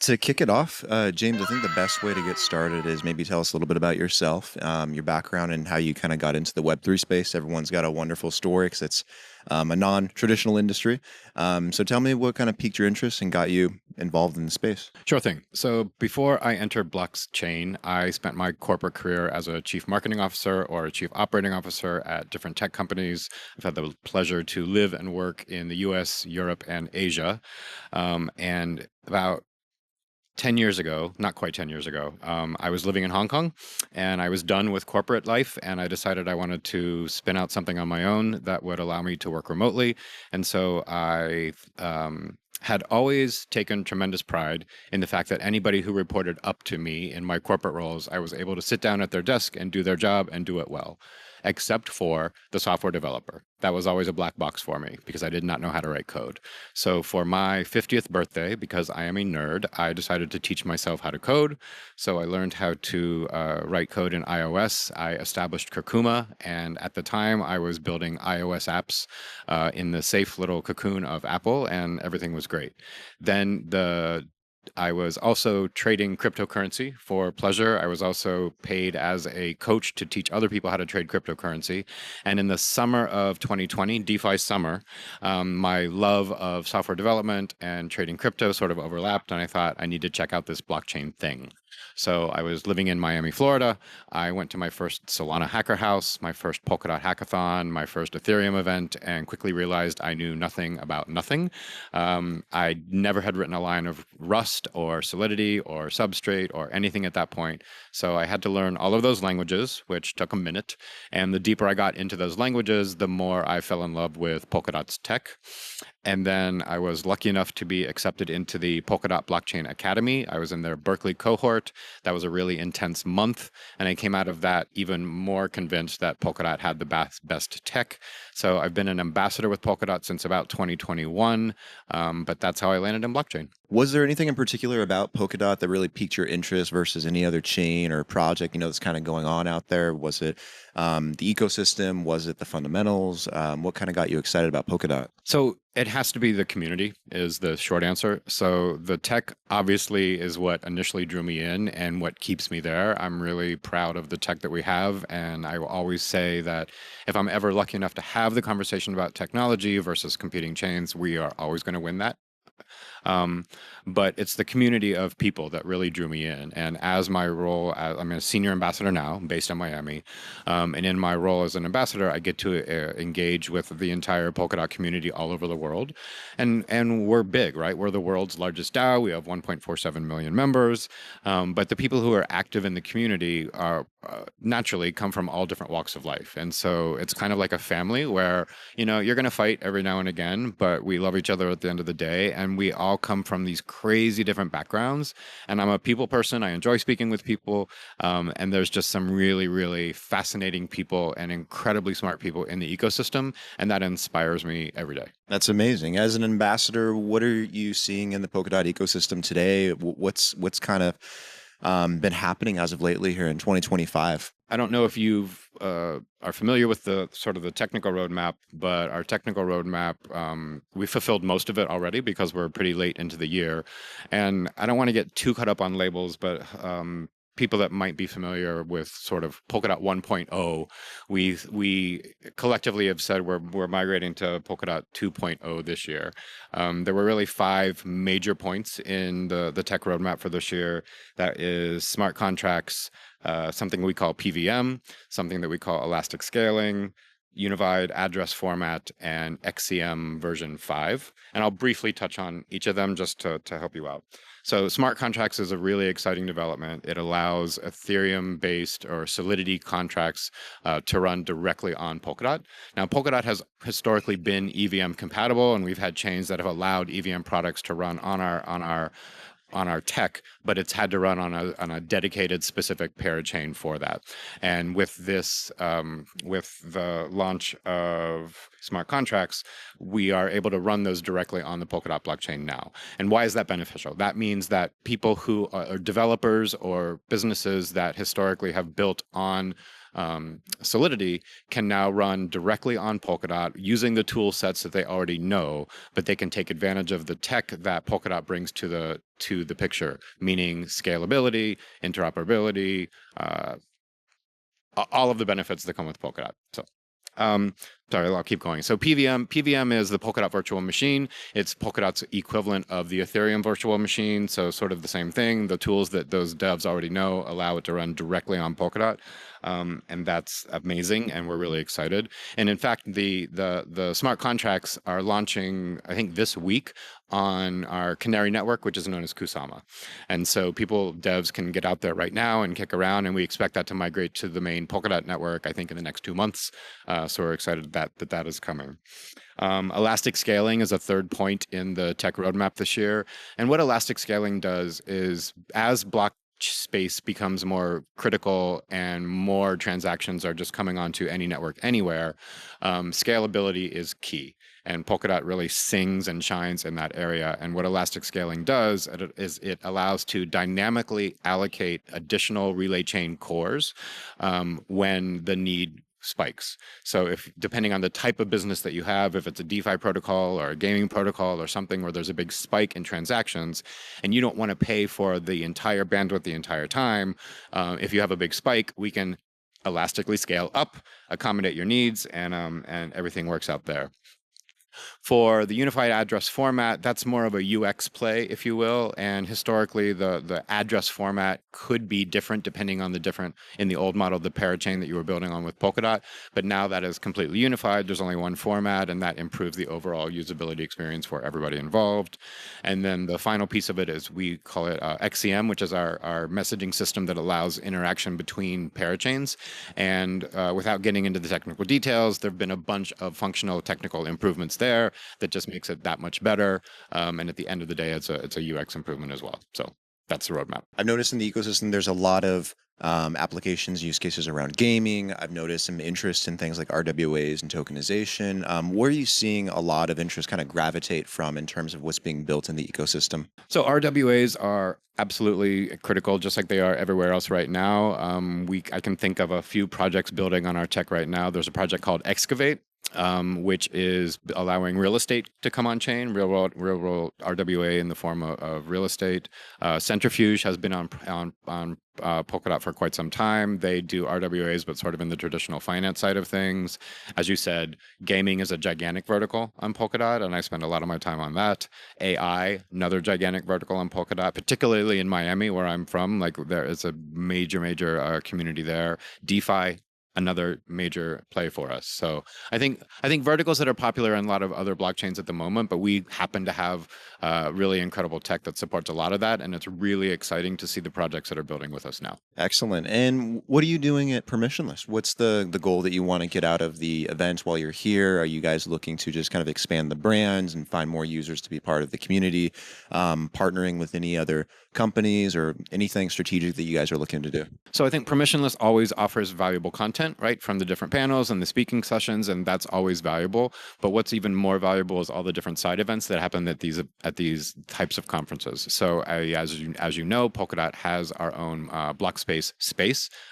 To kick it off, James, I think the best way to get started is maybe tell us a little bit about yourself, your background, and how you kind of got into the Web3 space. Everyone's got a wonderful story because it's a non-traditional industry. So tell me what kind of piqued your interest and got you involved in the space. Sure thing. So before I entered blockchain, I spent my corporate career as a chief marketing officer or a chief operating officer at different tech companies. I've had the pleasure to live and work in the US, Europe, and Asia. And about 10 years ago, not quite 10 years ago, I was living in Hong Kong and I was done with corporate life. And I decided I wanted to spin out something on my own that would allow me to work remotely. And so I had always taken tremendous pride in the fact that anybody who reported up to me in my corporate roles, I was able to sit down at their desk and do their job and do it well, except for the software developer. That was always a black box for me because I did not know how to write code. So for my 50th birthday, because I am a nerd, I decided to teach myself how to code. So I learned how to write code in iOS. I established Kurkuma, and at the time I was building iOS apps in the safe little cocoon of Apple, and everything was great. Then I was also trading cryptocurrency for pleasure. I was also paid as a coach to teach other people how to trade cryptocurrency. And in the summer of 2020, DeFi summer, my love of software development and trading crypto sort of overlapped. And I thought I need to check out this blockchain thing. So I was living in Miami, Florida. I went to my first Solana hacker house, my first Polkadot hackathon, my first Ethereum event, and quickly realized I knew nothing about nothing. I never had written a line of Rust or Solidity or Substrate or anything at that point. So I had to learn all of those languages, which took a minute. And the deeper I got into those languages, the more I fell in love with Polkadot's tech. And then I was lucky enough to be accepted into the Polkadot Blockchain Academy. I was in their Berkeley cohort. That was a really intense month. And I came out of that even more convinced that Polkadot had the best tech. So I've been an ambassador with Polkadot since about 2021. But that's how I landed in blockchain. Was there anything in particular about Polkadot that really piqued your interest versus any other chain or project, that's kind of going on out there? Was it the ecosystem? Was it the fundamentals? What kind of got you excited about Polkadot? So it has to be the community is the short answer. So the tech obviously is what initially drew me in and what keeps me there. I'm really proud of the tech that we have. And I will always say that if I'm ever lucky enough to have the conversation about technology versus competing chains, we are always going to win that. But it's the community of people that really drew me in. And as my role, I'm a senior ambassador now, based in Miami. And in my role as an ambassador, I get to engage with the entire Polkadot community all over the world. And we're big, right? We're the world's largest DAO. We have 1.47 million members. But the people who are active in the community are naturally come from all different walks of life. And so it's kind of like a family where, you're going to fight every now and again, but we love each other at the end of the day. And we all come from these crazy different backgrounds. And I'm a people person. I enjoy speaking with people. And there's just some really, really fascinating people and incredibly smart people in the ecosystem. And that inspires me every day. That's amazing. As an ambassador, what are you seeing in the Polkadot ecosystem today? What's kind of been happening as of lately here in 2025? I don't know if you are familiar with the sort of the technical roadmap, but our technical roadmap, we fulfilled most of it already because we're pretty late into the year. And I don't want to get too caught up on labels, but people that might be familiar with sort of Polkadot 1.0, we collectively have said we're migrating to Polkadot 2.0 this year. There were really 5 major points in the tech roadmap for this year. That is smart contracts, something we call PVM, something that we call elastic scaling, unified address format, and XCM version 5. And I'll briefly touch on each of them just to help you out. So smart contracts is a really exciting development. It allows Ethereum-based or Solidity contracts to run directly on Polkadot. Now, Polkadot has historically been EVM compatible, and we've had chains that have allowed EVM products to run on our tech, but it's had to run on a dedicated specific parachain for that. And with this, with the launch of smart contracts, we are able to run those directly on the Polkadot blockchain now. And why is that beneficial? That means that people who are developers or businesses that historically have built on Solidity can now run directly on Polkadot using the tool sets that they already know, but they can take advantage of the tech that Polkadot brings to the picture, meaning scalability, interoperability, all of the benefits that come with Polkadot. So sorry, I'll keep going. So PVM is the Polkadot virtual machine. It's Polkadot's equivalent of the Ethereum virtual machine. So sort of the same thing. The tools that those devs already know allow it to run directly on Polkadot. And that's amazing. And we're really excited. And in fact, the smart contracts are launching, I think, this week on our Canary network, which is known as Kusama. And so devs can get out there right now and kick around. And we expect that to migrate to the main Polkadot network, I think, in the next 2 months. So we're excited that is coming. Elastic scaling is a third point in the tech roadmap this year. And what elastic scaling does is, as block space becomes more critical and more transactions are just coming onto any network anywhere, scalability is key. And Polkadot really sings and shines in that area. And what elastic scaling does is it allows to dynamically allocate additional relay chain cores when the need spikes. So if, depending on the type of business that you have, if it's a DeFi protocol or a gaming protocol or something where there's a big spike in transactions and you don't want to pay for the entire bandwidth the entire time, if you have a big spike, we can elastically scale up, accommodate your needs, and everything works out there. For the unified address format, that's more of a UX play, if you will. And historically, the address format could be different depending on in the old model, the parachain that you were building on with Polkadot. But now that is completely unified. There's only one format, and that improves the overall usability experience for everybody involved. And then the final piece of it is we call it XCM, which is our messaging system that allows interaction between parachains. And without getting into the technical details, there have been a bunch of functional technical improvements there that just makes it that much better. And at the end of the day, it's a UX improvement as well. So that's the roadmap. I've noticed in the ecosystem, there's a lot of applications, use cases around gaming. I've noticed some interest in things like RWAs and tokenization. Where are you seeing a lot of interest kind of gravitate from in terms of what's being built in the ecosystem? So RWAs are absolutely critical, just like they are everywhere else right now. I can think of a few projects building on our tech right now. There's a project called Excavate, which is allowing real estate to come on chain, real world RWA in the form of real estate. Centrifuge has been on Polkadot for quite some time. They do RWAs, but sort of in the traditional finance side of things. As you said, gaming is a gigantic vertical on Polkadot, and I spend a lot of my time on that. AI, another gigantic vertical on Polkadot, particularly in Miami, where I'm from. Like, there is a major community there. DeFi, another major play for us. So I think verticals that are popular in a lot of other blockchains at the moment, but we happen to have really incredible tech that supports a lot of that, and it's really exciting to see the projects that are building with us now. Excellent. And what are you doing at Permissionless? What's the goal that you want to get out of the event while you're here? Are you guys looking to just kind of expand the brands and find more users to be part of the community, partnering with any other companies or anything strategic that you guys are looking to do? So I think Permissionless always offers valuable content, right, from the different panels and the speaking sessions, and that's always valuable. But what's even more valuable is all the different side events that happen at these types of conferences. So as you know, Polkadot has our own block space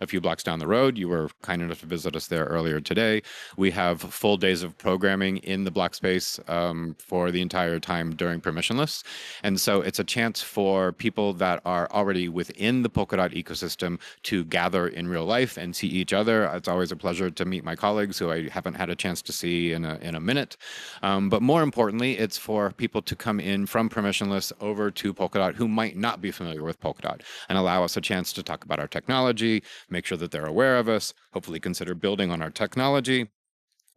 a few blocks down the road. You were kind enough to visit us there earlier today. We have full days of programming in the block space for the entire time during Permissionless. And so it's a chance for people that are already within the Polkadot ecosystem to gather in real life and see each other. It's always a pleasure to meet my colleagues who I haven't had a chance to see in a minute. But more importantly, it's for people to come in from Permissionless over to Polkadot who might not be familiar with Polkadot, and allow us a chance to talk about our technology, make sure that they're aware of us, hopefully consider building on our technology.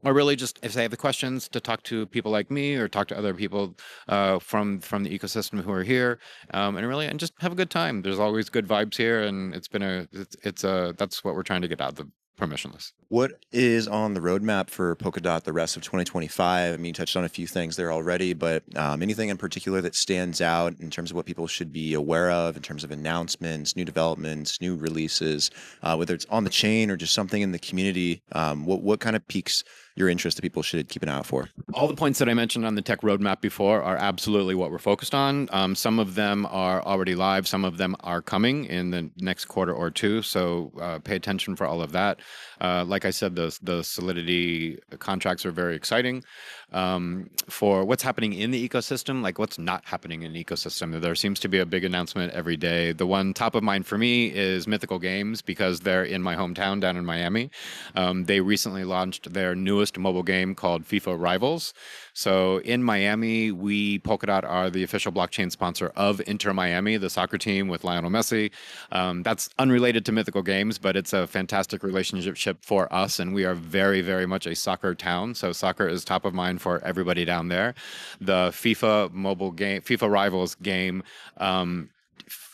Or really just, if they have the questions, to talk to people like me or talk to other people from the ecosystem who are here, and just have a good time. There's always good vibes here, and that's what we're trying to get out of the Permissionless. What is on the roadmap for Polkadot the rest of 2025? I mean, you touched on a few things there already, but anything in particular that stands out in terms of what people should be aware of in terms of announcements, new developments, new releases, whether it's on the chain or just something in the community? What kind of piques your interest that people should keep an eye out for? All the points that I mentioned on the tech roadmap before are absolutely what we're focused on. Some of them are already live. Some of them are coming in the next quarter or two. So pay attention for all of that. Like I said, the Solidity contracts are very exciting. For what's happening in the ecosystem, like what's not happening in the ecosystem, there seems to be a big announcement every day. The one top of mind for me is Mythical Games, because they're in my hometown down in Miami. They recently launched their newest mobile game called FIFA Rivals. So in Miami, Polkadot are the official blockchain sponsor of Inter Miami, the soccer team with Lionel Messi. That's unrelated to Mythical Games, but it's a fantastic relationship for us, and we are very, very much a soccer town. So soccer is top of mind for everybody down there. The FIFA mobile game, FIFA Rivals game,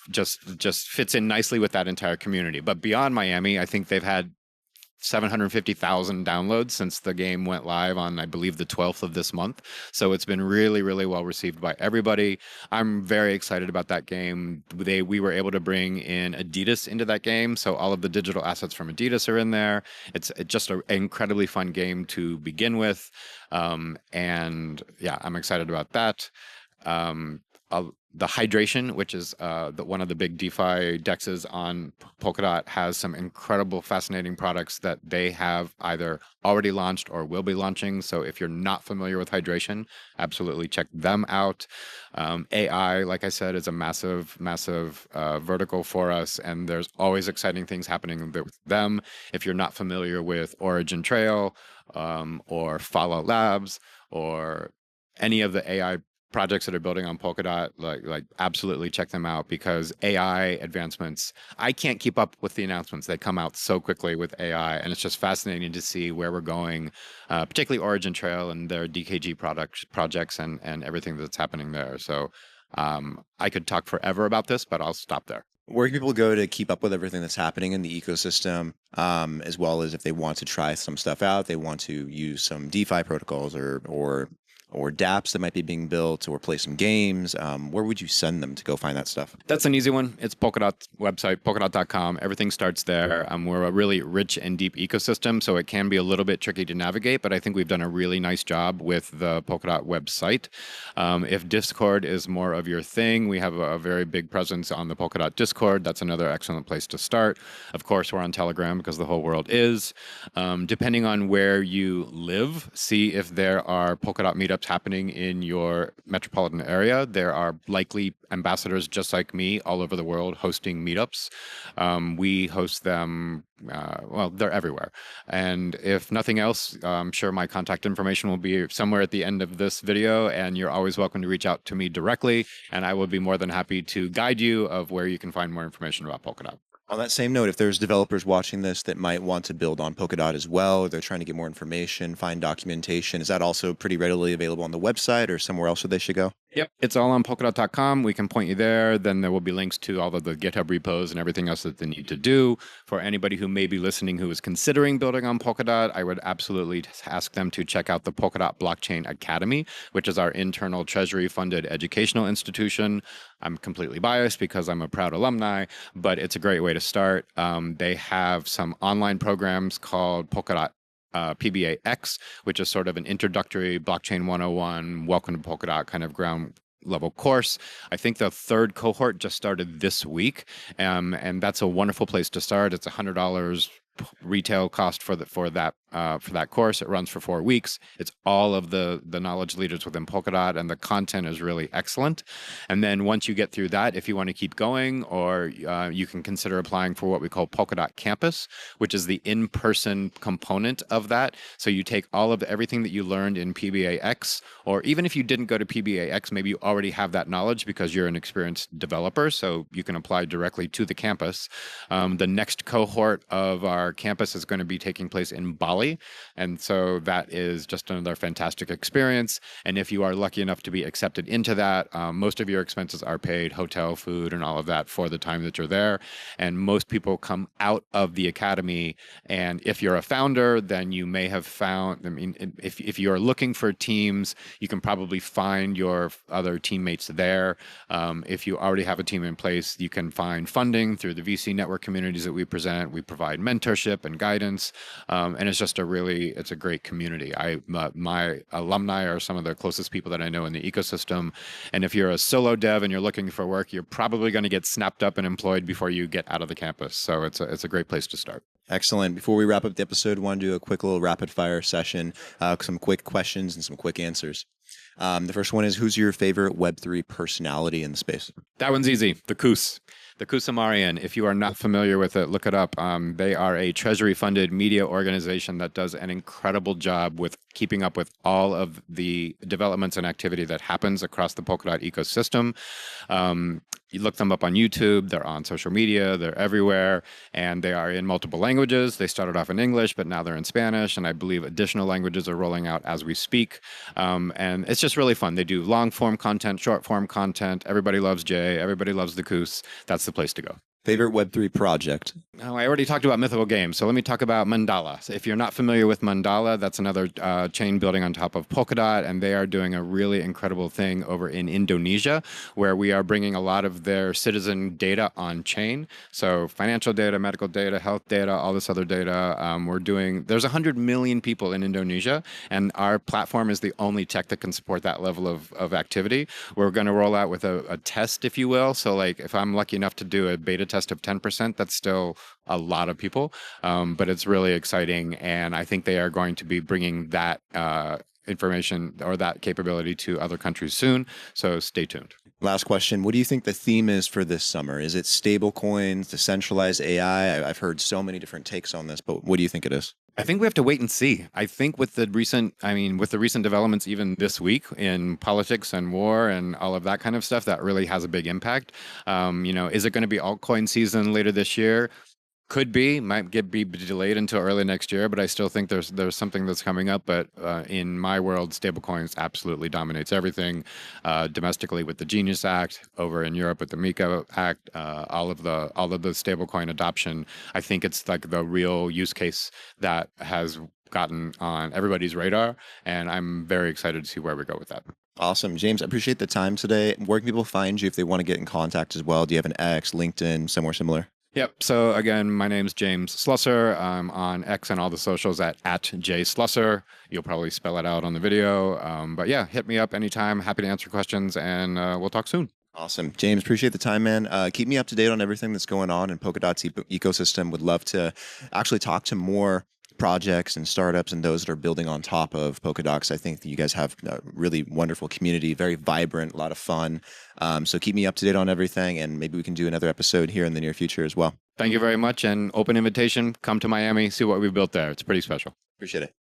just fits in nicely with that entire community. But beyond Miami, I think they've had 750,000 downloads since the game went live on, I believe, the 12th of this month. So it's been really, really well received by everybody. I'm very excited about that game. We were able to bring in Adidas into that game. So all of the digital assets from Adidas are in there. It's just an incredibly fun game to begin with. And yeah, I'm excited about that. The Hydration, which is one of the big DeFi dexes on Polkadot, has some incredible, fascinating products that they have either already launched or will be launching. So if you're not familiar with Hydration, absolutely check them out. AI, like I said, is a massive, massive vertical for us, and there's always exciting things happening with them. If you're not familiar with Origin Trail or Fallout Labs or any of the AI projects that are building on Polkadot, like absolutely check them out, because AI advancements, I can't keep up with the announcements. They come out so quickly with AI, and it's just fascinating to see where we're going, particularly Origin Trail and their DKG projects and everything that's happening there. So I could talk forever about this, but I'll stop there. Where can people go to keep up with everything that's happening in the ecosystem, as well as if they want to try some stuff out, they want to use some DeFi protocols or dapps that might be being built, or play some games? Where would you send them to go find that stuff? That's an easy one. It's Polkadot's website, polkadot.com. Everything starts there. We're a really rich and deep ecosystem, so it can be a little bit tricky to navigate, but I think we've done a really nice job with the Polkadot website. If Discord is more of your thing, we have a very big presence on the Polkadot Discord. That's another excellent place to start. Of course, we're on Telegram, because the whole world is. Depending on where you live, see if there are Polkadot meetups happening in your metropolitan area. There are likely ambassadors just like me all over the world hosting meetups. We host them, well, they're everywhere. And if nothing else, I'm sure my contact information will be somewhere at the end of this video, and you're always welcome to reach out to me directly, and I will be more than happy to guide you of where you can find more information about Polkadot. On that same note, if there's developers watching this that might want to build on Polkadot as well, or they're trying to get more information, find documentation, is that also pretty readily available on the website, or somewhere else where they should go? Yep, it's all on polkadot.com. We can point you there. Then there will be links to all of the GitHub repos and everything else that they need to do. For anybody who may be listening who is considering building on Polkadot, I would absolutely ask them to check out the Polkadot Blockchain Academy, which is our internal treasury-funded educational institution. I'm completely biased because I'm a proud alumni, but it's a great way to start. They have some online programs called Polkadot PBAX, which is sort of an introductory blockchain 101, welcome to Polkadot kind of ground level course. I think the third cohort just started this week, and that's a wonderful place to start. It's $100 retail cost for that course. It runs for 4 weeks. It's all of the knowledge leaders within Polkadot, and the content is really excellent. And then once you get through that, if you want to keep going, or you can consider applying for what we call Polkadot Campus, which is the in-person component of that. So you take all of everything that you learned in PBAX, or even if you didn't go to PBAX, maybe you already have that knowledge because you're an experienced developer, so you can apply directly to the campus. The next cohort of our campus is going to be taking place in Bali, and so that is just another fantastic experience. And if you are lucky enough to be accepted into that, most of your expenses are paid, hotel, food, and all of that for the time that you're there. And most people come out of the academy, and if you're a founder, then you may have found, I mean, if you're looking for teams, you can probably find your other teammates there. If you already have a team in place, you can find funding through the VC network communities that we present. We provide mentorship and guidance, and it's just it's a great community. My alumni are some of the closest people that I know in the ecosystem. And if you're a solo dev and you're looking for work, you're probably going to get snapped up and employed before you get out of the campus. So it's a great place to start. Excellent. Before we wrap up the episode, I want to do a quick little rapid fire session, some quick questions and some quick answers. The first one is, who's your favorite Web3 personality in the space? That one's easy. The Koos. The Kusumarian. If you are not familiar with it, look it up. They are a treasury-funded media organization that does an incredible job with keeping up with all of the developments and activity that happens across the Polkadot ecosystem. You look them up on YouTube, they're on social media, they're everywhere, and they are in multiple languages. They started off in English, but now they're in Spanish, and I believe additional languages are rolling out as we speak. And it's just really fun. They do long-form content, short-form content. Everybody loves Jay. Everybody loves the Koos. That's the place to go. Favorite Web3 project? Oh, I already talked about Mythical Games, so let me talk about Mandala. So if you're not familiar with Mandala, that's another chain building on top of Polkadot, and they are doing a really incredible thing over in Indonesia, where we are bringing a lot of their citizen data on chain. So financial data, medical data, health data, all this other data. There's 100 million people in Indonesia, and our platform is the only tech that can support that level of activity. We're going to roll out with a test, if you will. So like if I'm lucky enough to do a beta test of 10%, that's still a lot of people, but it's really exciting, and I think they are going to be bringing that information or that capability to other countries soon, so stay tuned. Last question. What do you think the theme is for this summer? Is it stable coins, decentralized AI? I've heard so many different takes on this, but what do you think it is? I think we have to wait and see. I think with the recent developments, even this week in politics and war and all of that kind of stuff, that really has a big impact. Is it going to be altcoin season later this year? Could be, be delayed until early next year, but I still think there's something that's coming up. But in my world, stablecoins absolutely dominates everything. Domestically with the Genius Act, over in Europe with the MiCA Act, all of the stablecoin adoption. I think it's like the real use case that has gotten on everybody's radar, and I'm very excited to see where we go with that. Awesome. James, I appreciate the time today. Where can people find you if they want to get in contact as well? Do you have an X, LinkedIn, somewhere similar? Yep. So again, my name's James Slusser. I'm on X and all the socials at @JSlusser. You'll probably spell it out on the video. But yeah, hit me up anytime. Happy to answer questions, and we'll talk soon. Awesome. James, appreciate the time, man. Keep me up to date on everything that's going on in Polkadot's ecosystem. Would love to actually talk to more projects and startups and those that are building on top of Polkadot, 'cause I think that you guys have a really wonderful community, very vibrant, a lot of fun. So keep me up to date on everything, and maybe we can do another episode here in the near future as well. Thank you very much, and open invitation. Come to Miami, see what we've built there. It's pretty special. Appreciate it.